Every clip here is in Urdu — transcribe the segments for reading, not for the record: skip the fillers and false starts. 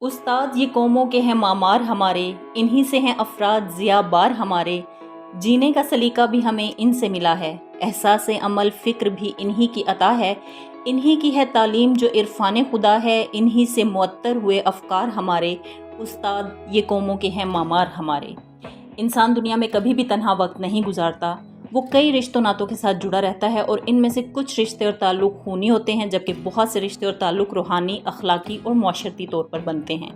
استاد یہ قوموں کے ہیں معمار ہمارے، انہی سے ہیں افراد ضیاء بار ہمارے، جینے کا سلیقہ بھی ہمیں ان سے ملا ہے، احساس عمل فکر بھی انہی کی عطا ہے، انہی کی ہے تعلیم جو عرفان خدا ہے، انہی سے معطر ہوئے افکار ہمارے، استاد یہ قوموں کے ہیں معمار ہمارے۔ انسان دنیا میں کبھی بھی تنہا وقت نہیں گزارتا، وہ کئی رشتوں ناتوں کے ساتھ جڑا رہتا ہے اور ان میں سے کچھ رشتے اور تعلق خونی ہوتے ہیں جبکہ بہت سے رشتے اور تعلق روحانی، اخلاقی اور معاشرتی طور پر بنتے ہیں۔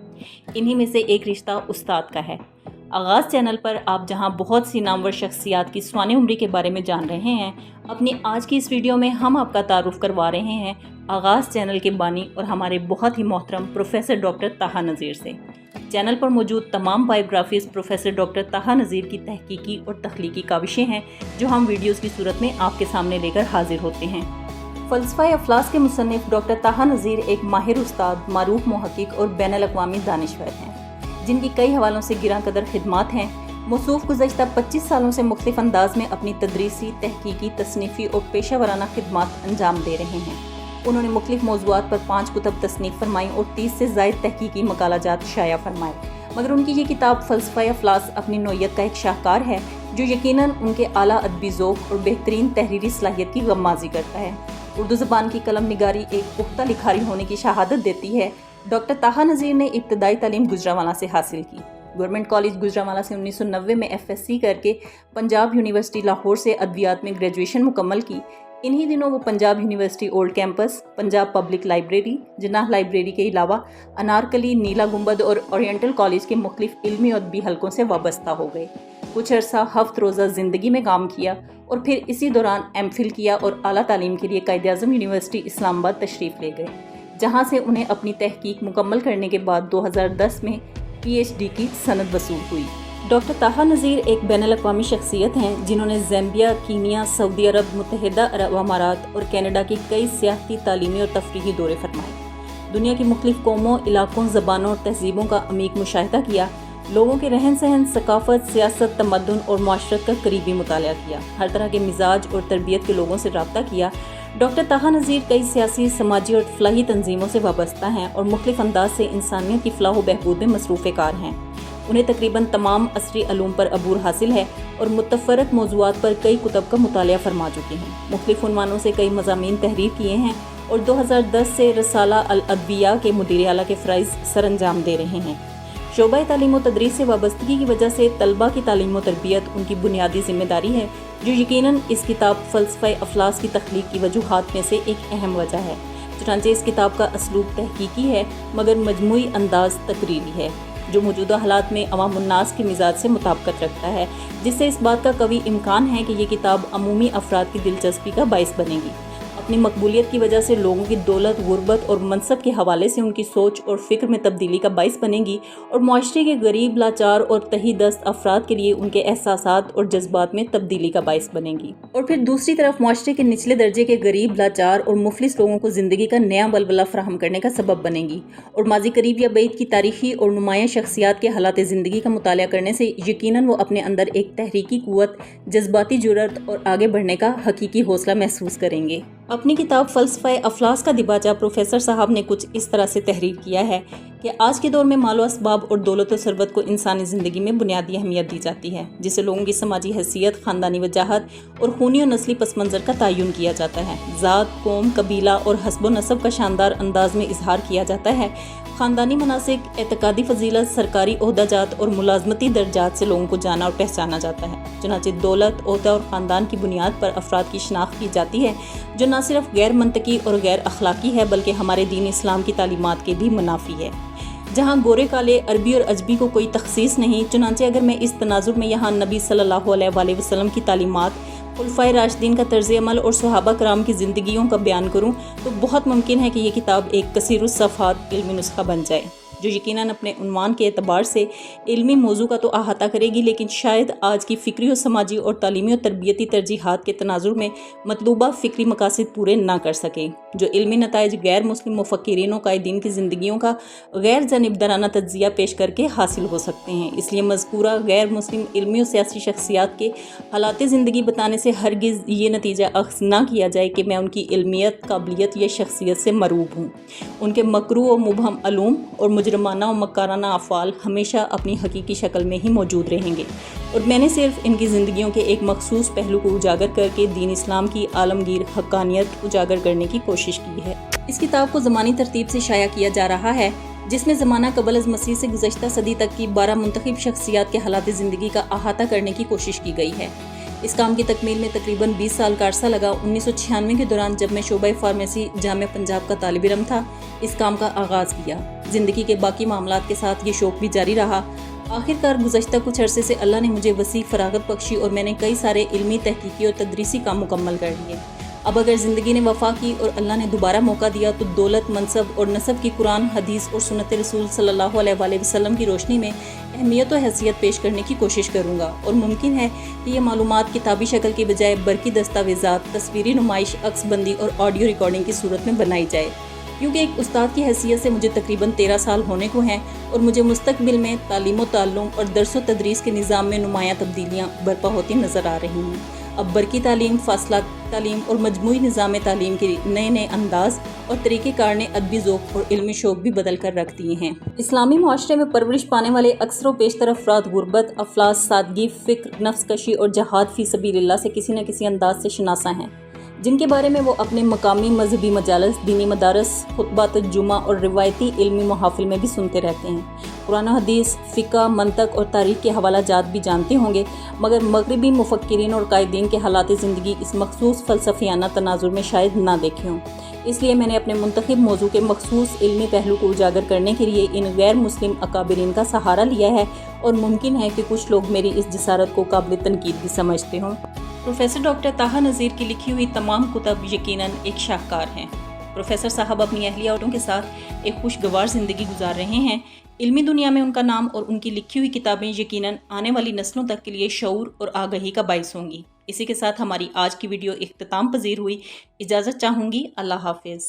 انہی میں سے ایک رشتہ استاد کا ہے۔ آغاز چینل پر آپ جہاں بہت سی نامور شخصیات کی سوانح عمری کے بارے میں جان رہے ہیں، اپنی آج کی اس ویڈیو میں ہم آپ کا تعارف کروا رہے ہیں آغاز چینل کے بانی اور ہمارے بہت ہی محترم پروفیسر ڈاکٹر طٰہٰ نذیر سے۔ چینل پر موجود تمام بائیوگرافیز پروفیسر ڈاکٹر طٰہٰ نذیر کی تحقیقی اور تخلیقی کاوشیں ہیں جو ہم ویڈیوز کی صورت میں آپ کے سامنے لے کر حاضر ہوتے ہیں۔ فلسفہ افلاس کے مصنف ڈاکٹر طٰہٰ نذیر ایک ماہر استاد، معروف محقق اور بین الاقوامی دانشور ہیں جن کی کئی حوالوں سے گراں قدر خدمات ہیں۔ موصوف گزشتہ 25 سالوں سے مختلف انداز میں اپنی تدریسی، تحقیقی، تصنیفی اور پیشہ ورانہ خدمات انجام دے رہے ہیں۔ انہوں نے مختلف موضوعات پر 5 کتب تصنیف فرمائیں اور 30 سے زائد تحقیقی مقالہ جات شائع فرمائے، مگر ان کی یہ کتاب فلسفہ افلاس اپنی نوعیت کا ایک شاہکار ہے جو یقیناً ان کے اعلیٰ ادبی ذوق اور بہترین تحریری صلاحیت کی غمازی کرتا ہے۔ اردو زبان کی قلم نگاری ایک پختہ لکھاری ہونے کی شہادت دیتی ہے۔ ڈاکٹر طٰہٰ نذیر نے ابتدائی تعلیم گوجرانوالہ سے حاصل کی۔ گورنمنٹ کالج گوجرانوالہ سے 1990 میں FSc کر کے پنجاب یونیورسٹی لاہور سے ادبیات میں گریجویشن مکمل کی۔ انہی دنوں وہ Punjab university old campus, Punjab public library, Jinnah library کے علاوہ انارکلی، نیلا گنبد اور اورینٹل کالج کے مختلف علمی اور ادبی حلقوں سے وابستہ ہو گئے۔ کچھ عرصہ 7 روزہ زندگی میں کام کیا اور پھر اسی دوران MPhil کیا اور اعلیٰ تعلیم کے لیے قائد اعظم یونیورسٹی اسلام آباد تشریف لے گئے، جہاں سے انہیں اپنی تحقیق مکمل کرنے کے بعد 2010 میں PhD کی سند وصول ہوئی۔ ڈاکٹر طٰہٰ نذیر ایک بین الاقوامی شخصیت ہیں جنہوں نے زامبیا، کینیا، سعودی عرب، متحدہ عرب امارات اور کینیڈا کے کئی سیاحتی، تعلیمی اور تفریحی دورے فرمائے۔ دنیا کی مختلف قوموں، علاقوں، زبانوں اور تہذیبوں کا عمیق مشاہدہ کیا، لوگوں کے رہن سہن، ثقافت، سیاست، تمدن اور معاشرت کا قریبی مطالعہ کیا، ہر طرح کے مزاج اور تربیت کے لوگوں سے رابطہ کیا۔ ڈاکٹر طٰہٰ نذیر کئی سیاسی، سماجی اور فلاحی تنظیموں سے وابستہ ہیں اور مختلف انداز سے انسانیت کی فلاح و بہبود میں مصروف کار ہیں۔ انہیں تقریباً تمام عصری علوم پر عبور حاصل ہے اور متفرق موضوعات پر کئی کتب کا مطالعہ فرما چکے ہیں، مختلف عنوانوں سے کئی مضامین تحریر کیے ہیں اور 2010 سے رسالہ الادویہ کے مدیر اعلیٰ کے فرائض سر انجام دے رہے ہیں۔ شعبہ تعلیم و تدریس سے وابستگی کی وجہ سے طلباء کی تعلیم و تربیت ان کی بنیادی ذمہ داری ہے، جو یقیناً اس کتاب فلسفہ افلاس کی تخلیق کی وجوہات میں سے ایک اہم وجہ ہے۔ چنانچہ اس کتاب کا اسلوب تحقیقی ہے مگر مجموعی انداز تقریری ہے، جو موجودہ حالات میں عوام الناس کے مزاج سے مطابقت رکھتا ہے، جس سے اس بات کا قوی امکان ہے کہ یہ کتاب عمومی افراد کی دلچسپی کا باعث بنے گی۔ اپنی مقبولیت کی وجہ سے لوگوں کی دولت، غربت اور منصب کے حوالے سے ان کی سوچ اور فکر میں تبدیلی کا باعث بنے گی اور معاشرے کے غریب، لاچار اور تہی دست افراد کے لیے ان کے احساسات اور جذبات میں تبدیلی کا باعث بنے گی، اور پھر دوسری طرف معاشرے کے نچلے درجے کے غریب، لاچار اور مفلس لوگوں کو زندگی کا نیا ولولہ فراہم کرنے کا سبب بنے گی۔ اور ماضی قریب یا بعید کی تاریخی اور نمایاں شخصیات کے حالات زندگی کا مطالعہ کرنے سے یقیناً وہ اپنے اندر ایک تحریکی قوت، جذباتی جرأت اور آگے بڑھنے کا حقیقی حوصلہ محسوس کریں گے۔ اپنی کتاب فلسفہ افلاس کا دباچہ پروفیسر صاحب نے کچھ اس طرح سے تحریر کیا ہے کہ آج کے دور میں مال و اسباب اور دولت و ثروت کو انسانی زندگی میں بنیادی اہمیت دی جاتی ہے، جس سے لوگوں کی سماجی حیثیت، خاندانی وجاہت اور خونی اور نسلی پس منظر کا تعین کیا جاتا ہے، ذات، قوم، قبیلہ اور حسب و نسب کا شاندار انداز میں اظہار کیا جاتا ہے، خاندانی مناسک، اعتقادی فضیلت، سرکاری عہدہ جات اور ملازمتی درجات سے لوگوں کو جانا اور پہچانا جاتا ہے۔ چنانچہ دولت، عہدہ اور خاندان کی بنیاد پر افراد کی شناخت کی جاتی ہے، جو نہ صرف غیر منطقی اور غیر اخلاقی ہے بلکہ ہمارے دین اسلام کی تعلیمات کے بھی منافی ہے۔ جہاں گورے کالے، عربی اور عجمی کو کوئی تخصیص نہیں، چنانچہ اگر میں اس تناظر میں یہاں نبی صلی اللہ علیہ وآلہ وسلم کی تعلیمات، خلفائے راشدین کا طرز عمل اور صحابہ کرام کی زندگیوں کا بیان کروں تو بہت ممکن ہے کہ یہ کتاب ایک کثیر الصفحات علمی نسخہ بن جائے، جو یقیناً اپنے عنوان کے اعتبار سے علمی موضوع کا تو احاطہ کرے گی، لیکن شاید آج کی فکری و سماجی اور تعلیمی و تربیتی ترجیحات کے تناظر میں مطلوبہ فکری مقاصد پورے نہ کر سکے۔ جو علمی نتائج غیر مسلم مفکرین و قائدین کی زندگیوں کا غیر جانبدارانہ تجزیہ پیش کر کے حاصل ہو سکتے ہیں، اس لیے مذکورہ غیر مسلم علمی و سیاسی شخصیات کے حالات زندگی بتانے سے ہرگز یہ نتیجہ اخذ نہ کیا جائے کہ میں ان کی علمیت، قابلیت یا شخصیت سے مروب ہوں۔ ان کے مکروہ و مبہم علوم اور مجرم مجرمانہ و مکارانہ افعال ہمیشہ اپنی حقیقی شکل میں ہی موجود رہیں گے، اور میں نے صرف ان کی زندگیوں کے ایک مخصوص پہلو کو اجاگر کر کے دین اسلام کی عالمگیر حقانیت اجاگر کرنے کی کوشش کی ہے۔ اس کتاب کو زمانی ترتیب سے شائع کیا جا رہا ہے، جس میں زمانہ قبل از مسیح سے گزشتہ صدی تک کی 12 منتخب شخصیات کے حالات زندگی کا احاطہ کرنے کی کوشش کی گئی ہے۔ اس کام کی تکمیل میں تقریباً 20 سال کا عرصہ لگا۔ 1996 کے دوران جب میں شعبہ فارمیسی جامعہ پنجاب کا طالب علم تھا، اس کام کا آغاز کیا۔ زندگی کے باقی معاملات کے ساتھ یہ شوق بھی جاری رہا۔ آخرکار گزشتہ کچھ عرصے سے اللہ نے مجھے وسیع فراغت بخشی اور میں نے کئی سارے علمی، تحقیقی اور تدریسی کام مکمل کر لیے۔ اب اگر زندگی نے وفا کی اور اللہ نے دوبارہ موقع دیا تو دولت، منصب اور نسب کی قرآن، حدیث اور سنت رسول صلی اللہ علیہ وآلہ وسلم کی روشنی میں اہمیت و حیثیت پیش کرنے کی کوشش کروں گا، اور ممکن ہے کہ یہ معلومات کتابی شکل کے بجائے برقی دستاویزات، تصویری نمائش، عکس بندی اور آڈیو ریکارڈنگ کی صورت میں بنائی جائے، کیونکہ ایک استاد کی حیثیت سے مجھے تقریباً 13 سال ہونے کو ہیں اور مجھے مستقبل میں تعلیم و تعلم اور درس و تدریس کے نظام میں نمایاں تبدیلیاں برپا ہوتی نظر آ رہی ہیں۔ اب برقی تعلیم، فاصلہ تعلیم اور مجموعی نظام تعلیم کے نئے انداز اور طریقہ کار نے ادبی ذوق اور علمی شوق بھی بدل کر رکھ دیے ہیں۔ اسلامی معاشرے میں پرورش پانے والے اکثر و بیشتر افراد غربت، افلاس، سادگی، فکر، نفس کشی اور جہاد فی سبیل اللہ سے کسی نہ کسی انداز سے شناسا ہیں، جن کے بارے میں وہ اپنے مقامی مذہبی مجالس، دینی مدارس، خطبات جمعہ اور روایتی علمی محافل میں بھی سنتے رہتے ہیں۔ قرآن و حدیث، فقہ، منطق اور تاریخ کے حوالہ جات بھی جانتے ہوں گے، مگر مغربی مفکرین اور قائدین کے حالات زندگی اس مخصوص فلسفیانہ تناظر میں شاید نہ دیکھے ہوں۔ اس لیے میں نے اپنے منتخب موضوع کے مخصوص علمی پہلو کو اجاگر کرنے کے لیے ان غیر مسلم اکابرین کا سہارا لیا ہے، اور ممکن ہے کہ کچھ لوگ میری اس جسارت کو قابل تنقید بھی سمجھتے ہوں۔ پروفیسر ڈاکٹر طاہا نذیر کی لکھی ہوئی تمام کتب یقیناً ایک شاہکار ہیں۔ پروفیسر صاحب اپنی اہلیہ کے ساتھ ایک خوشگوار زندگی گزار رہے ہیں۔ علمی دنیا میں ان کا نام اور ان کی لکھی ہوئی کتابیں یقیناً آنے والی نسلوں تک کے لیے شعور اور آگہی کا باعث ہوں گی۔ اسی کے ساتھ ہماری آج کی ویڈیو اختتام پذیر ہوئی۔ اجازت چاہوں گی۔ اللہ حافظ۔